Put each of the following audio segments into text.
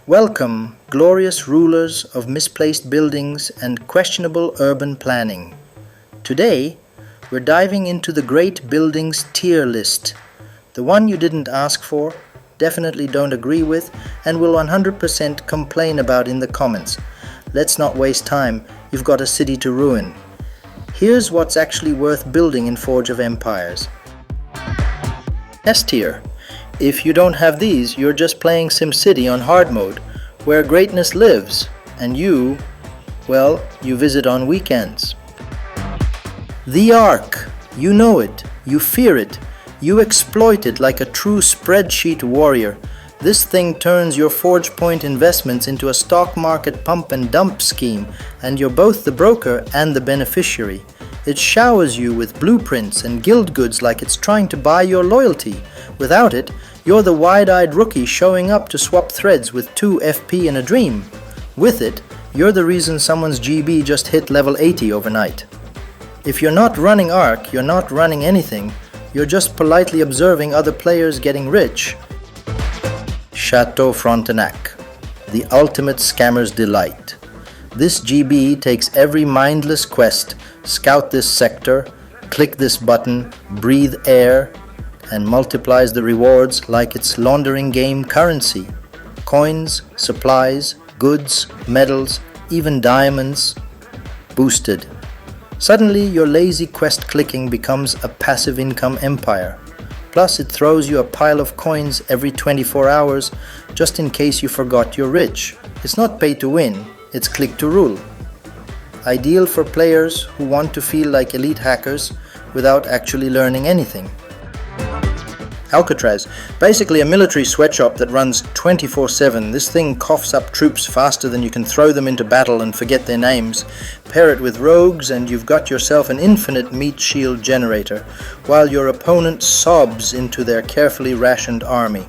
Welcome, glorious rulers of misplaced buildings and questionable urban planning. Today, we're diving into the great buildings tier list. The one you didn't ask for, definitely don't agree with, and will 100% complain about in the comments. Let's not waste time, you've got a city to ruin. Here's what's actually worth building in Forge of Empires. S tier. If you don't have these, you're just playing SimCity on hard mode, where greatness lives, and you visit on weekends. The Ark. You know it, you fear it, you exploit it like a true spreadsheet warrior. This thing turns your Forge Point investments into a stock market pump and dump scheme, and you're both the broker and the beneficiary. It showers you with blueprints and guild goods like it's trying to buy your loyalty. Without it, you're the wide-eyed rookie showing up to swap threads with 2 FP in a dream. With it, you're the reason someone's GB just hit level 80 overnight. If you're not running Ark, you're not running anything. You're just politely observing other players getting rich. Chateau Frontenac, the ultimate scammer's delight. This GB takes every mindless quest, scout this sector, click this button, breathe air, and multiplies the rewards like it's laundering game currency. Coins, supplies, goods, medals, even diamonds. Boosted. Suddenly your lazy quest clicking becomes a passive income empire. Plus it throws you a pile of coins every 24 hours just in case you forgot you're rich. It's not pay to win, it's click to rule. Ideal for players who want to feel like elite hackers without actually learning anything. Alcatraz, basically a military sweatshop that runs 24/7. This thing coughs up troops faster than you can throw them into battle and forget their names. Pair it with rogues and you've got yourself an infinite meat shield generator, while your opponent sobs into their carefully rationed army.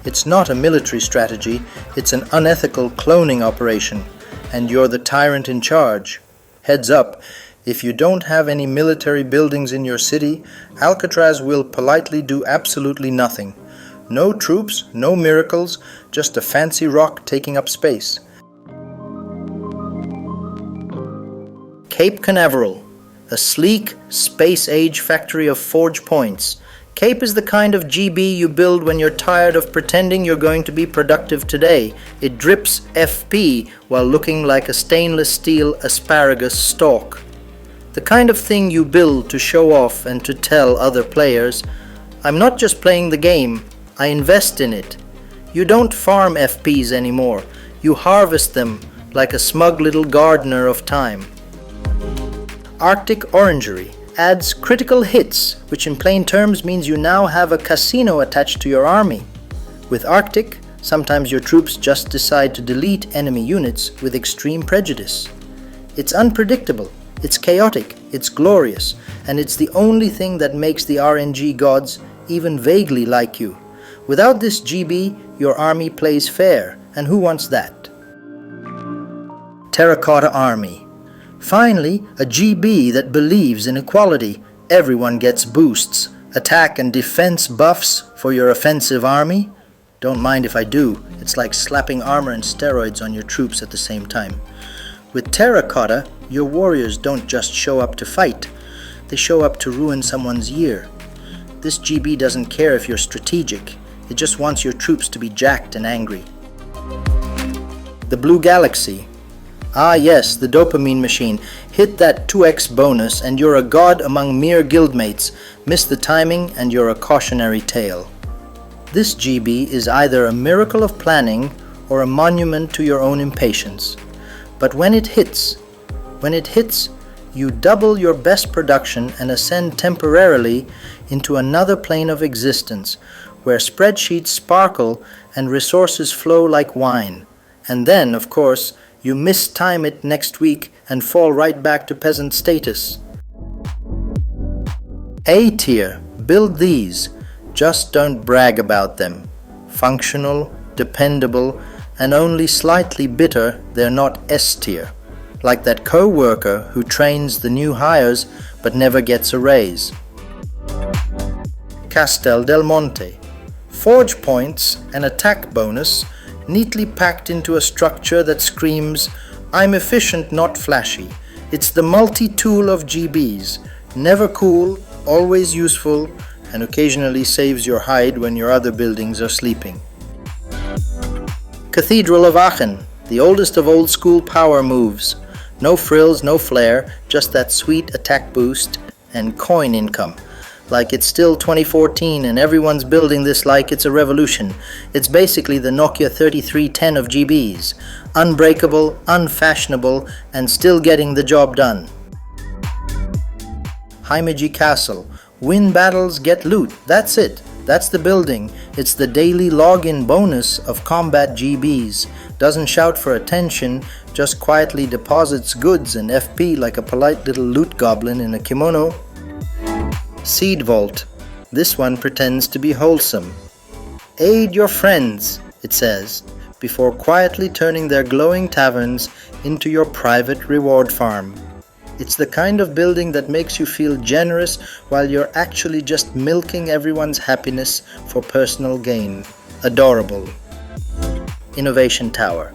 It's not a military strategy, it's an unethical cloning operation, and you're the tyrant in charge. Heads up, if you don't have any military buildings in your city, Alcatraz will politely do absolutely nothing. No troops, no miracles, just a fancy rock taking up space. Cape Canaveral, a sleek, space-age factory of Forge Points. Cape is the kind of GB you build when you're tired of pretending you're going to be productive today. It drips FP while looking like a stainless steel asparagus stalk. The kind of thing you build to show off and to tell other players, I'm not just playing the game, I invest in it. You don't farm FPs anymore, you harvest them like a smug little gardener of time. Arctic Orangery adds critical hits, which in plain terms means you now have a casino attached to your army. With Arctic, sometimes your troops just decide to delete enemy units with extreme prejudice. It's unpredictable. It's chaotic, it's glorious, and it's the only thing that makes the RNG gods even vaguely like you. Without this GB, your army plays fair, and who wants that? Terracotta Army. Finally, a GB that believes in equality. Everyone gets boosts, attack and defense buffs for your offensive army. Don't mind if I do, it's like slapping armor and steroids on your troops at the same time. With Terracotta, your warriors don't just show up to fight, they show up to ruin someone's year. This GB doesn't care if you're strategic, it just wants your troops to be jacked and angry. The Blue Galaxy. Ah yes, the dopamine machine. Hit that 2x bonus and you're a god among mere guildmates. Miss the timing and you're a cautionary tale. This GB is either a miracle of planning or a monument to your own impatience. But when it hits, you double your best production and ascend temporarily into another plane of existence, where spreadsheets sparkle and resources flow like wine. And then, of course, you mistime it next week and fall right back to peasant status. A tier, build these, just don't brag about them. Functional, dependable, and only slightly bitter they're not S tier. Like that co-worker who trains the new hires but never gets a raise. Castel del Monte. Forge points and attack bonus neatly packed into a structure that screams, "I'm efficient, not flashy." It's the multi-tool of GBs, never cool, always useful, and occasionally saves your hide when your other buildings are sleeping. Cathedral of Aachen, the oldest of old school power moves. No frills, no flair, just that sweet attack boost and coin income. Like it's still 2014 and everyone's building this like it's a revolution. It's basically the Nokia 3310 of GBs. Unbreakable, unfashionable, and still getting the job done. Himeji Castle. Win battles, get loot. That's it. That's the building. It's the daily login bonus of combat GBs. Doesn't shout for attention, just quietly deposits goods and FP like a polite little loot goblin in a kimono. Seed Vault. This one pretends to be wholesome. Aid your friends, it says, before quietly turning their glowing taverns into your private reward farm. It's the kind of building that makes you feel generous while you're actually just milking everyone's happiness for personal gain. Adorable. Innovation Tower.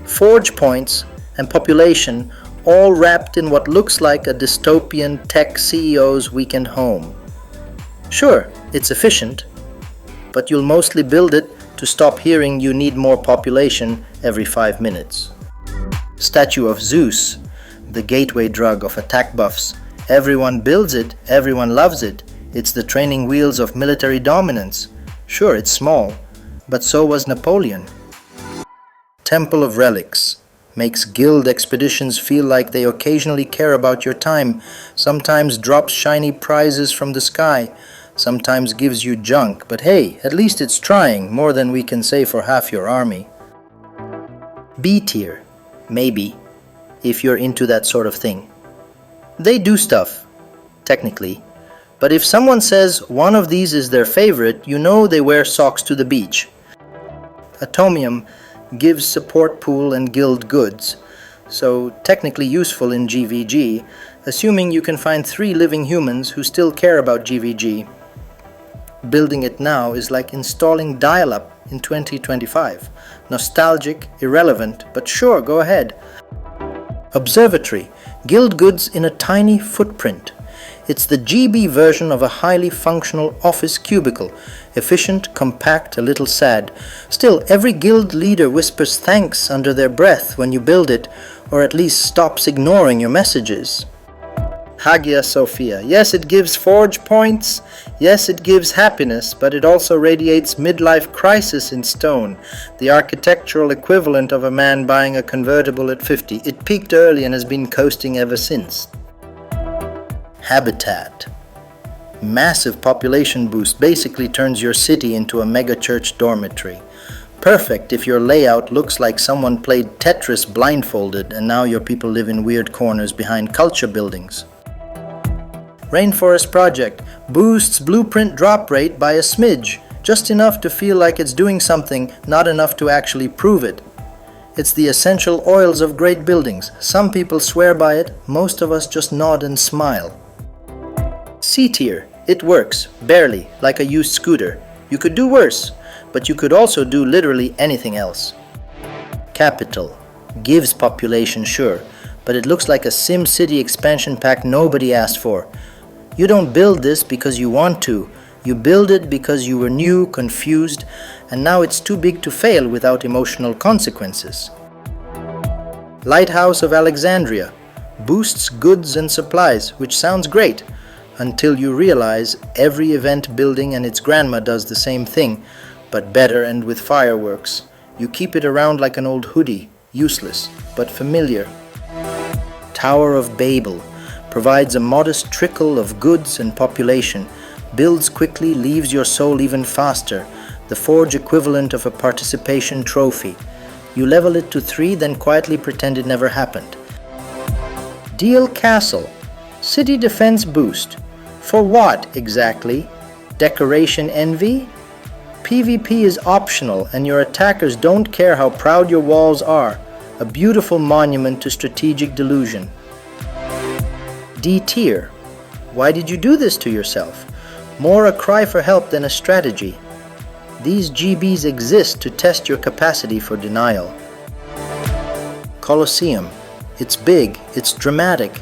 Forge points and population all wrapped in what looks like a dystopian tech CEO's weekend home. Sure, it's efficient, but you'll mostly build it to stop hearing you need more population every 5 minutes. Statue of Zeus, the gateway drug of attack buffs. Everyone builds it, everyone loves it. It's the training wheels of military dominance. Sure, it's small, but so was Napoleon. Temple of Relics. Makes guild expeditions feel like they occasionally care about your time, sometimes drops shiny prizes from the sky, sometimes gives you junk, but hey, at least it's trying, more than we can say for half your army. B tier. Maybe, if you're into that sort of thing. They do stuff, technically, but if someone says one of these is their favorite, you know they wear socks to the beach. Atomium gives support pool and guild goods, so technically useful in GVG, assuming you can find 3 living humans who still care about GVG. Building it now is like installing dial-up in 2025. Nostalgic, irrelevant, but sure, go ahead. Observatory. Guild goods in a tiny footprint. It's the GB version of a highly functional office cubicle. Efficient, compact, a little sad. Still, every guild leader whispers thanks under their breath when you build it, or at least stops ignoring your messages. Hagia Sophia. Yes, it gives forge points. Yes, it gives happiness, but it also radiates midlife crisis in stone, the architectural equivalent of a man buying a convertible at 50. It peaked early and has been coasting ever since. Habitat. Massive population boost basically turns your city into a megachurch dormitory. Perfect if your layout looks like someone played Tetris blindfolded and now your people live in weird corners behind culture buildings. Rainforest Project boosts blueprint drop rate by a smidge, just enough to feel like it's doing something, not enough to actually prove it. It's the essential oils of great buildings. Some people swear by it, most of us just nod and smile. C tier. It works, barely, like a used scooter. You could do worse, but you could also do literally anything else. Capital. Gives population, sure, but it looks like a SimCity expansion pack nobody asked for. You don't build this because you want to. You build it because you were new, confused, and now it's too big to fail without emotional consequences. Lighthouse of Alexandria. Boosts goods and supplies, which sounds great, until you realize every event building and its grandma does the same thing, but better and with fireworks. You keep it around like an old hoodie, useless, but familiar. Tower of Babel. Provides a modest trickle of goods and population, builds quickly, leaves your soul even faster, the forge equivalent of a participation trophy. You level it to 3, then quietly pretend it never happened. Deal Castle. City defense boost. For what exactly? Decoration envy? PvP is optional and your attackers don't care how proud your walls are. A beautiful monument to strategic delusion. D tier. Why did you do this to yourself? More a cry for help than a strategy. These GBs exist to test your capacity for denial. Colosseum. It's big, it's dramatic,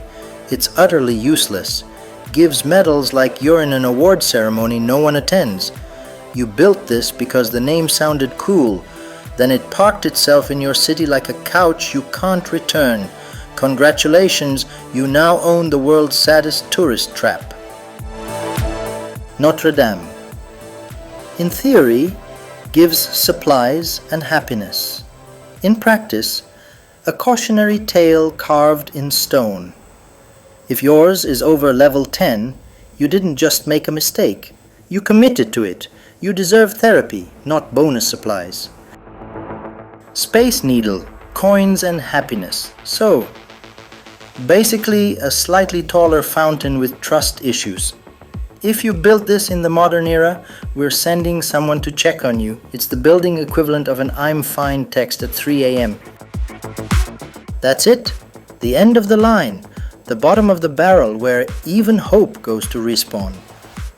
it's utterly useless. Gives medals like you're in an award ceremony no one attends. You built this because the name sounded cool. Then it parked itself in your city like a couch you can't return. Congratulations, you now own the world's saddest tourist trap. Notre Dame. In theory, gives supplies and happiness. In practice, a cautionary tale carved in stone. If yours is over level 10, you didn't just make a mistake. You committed to it. You deserve therapy, not bonus supplies. Space Needle, coins and happiness. So, basically a slightly taller fountain with trust issues. If you built this in the modern era, we're sending someone to check on you. It's the building equivalent of an "I'm fine" text at 3 a.m. That's it. The end of the line. The bottom of the barrel where even hope goes to respawn.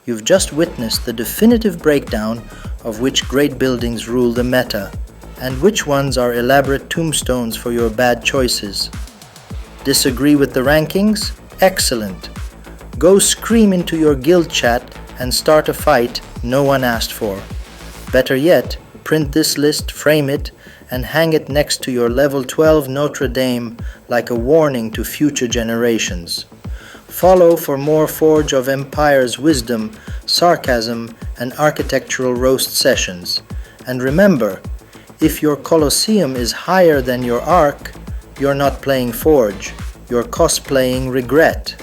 You've just witnessed the definitive breakdown of which great buildings rule the meta, and which ones are elaborate tombstones for your bad choices. Disagree with the rankings? Excellent. Go scream into your guild chat and start a fight no one asked for. Better yet, print this list, frame it, and hang it next to your level 12 Notre Dame like a warning to future generations. Follow for more Forge of Empires wisdom, sarcasm, and architectural roast sessions. And remember, if your Colosseum is higher than your Ark, you're not playing Forge, you're cosplaying regret.